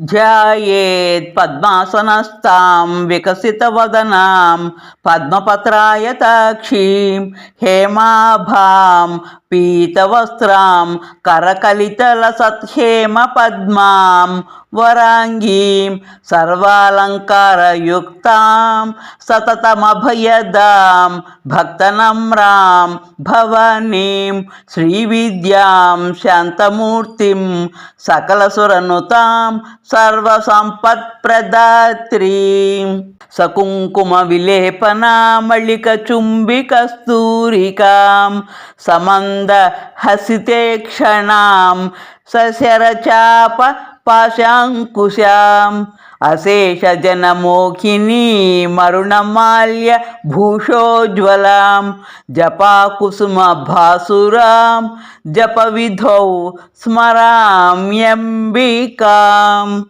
ధ్యాయేత్ పద్మాసనస్తాం వికసితవదనాం పద్మపత్రాయతాక్షీం హేమాభాం పీతవస్త్రాం కరకలితలసత్హేమ పద్మాం వరాంగీం సర్వాలంకారయుక్తాం సతతమభయదాం భక్తనమ్రాం భవానీం శ్రీవిద్యాం శాంతమూర్తిం సకలసురనుతాం సర్వసంపత్ప్రదాత్రీం సకుంకుమ విలేపనామళిక చుంబికస్తూరికాం సమంద హసితే క్షణాం సశరచాప పాశాంకుశాం అశేషజనమోహినీ మరుణమాల్య భూషోజ్వలాం జపాకుసుమ భాసురాం జపవిధౌ స్మరామ్యంబికాం.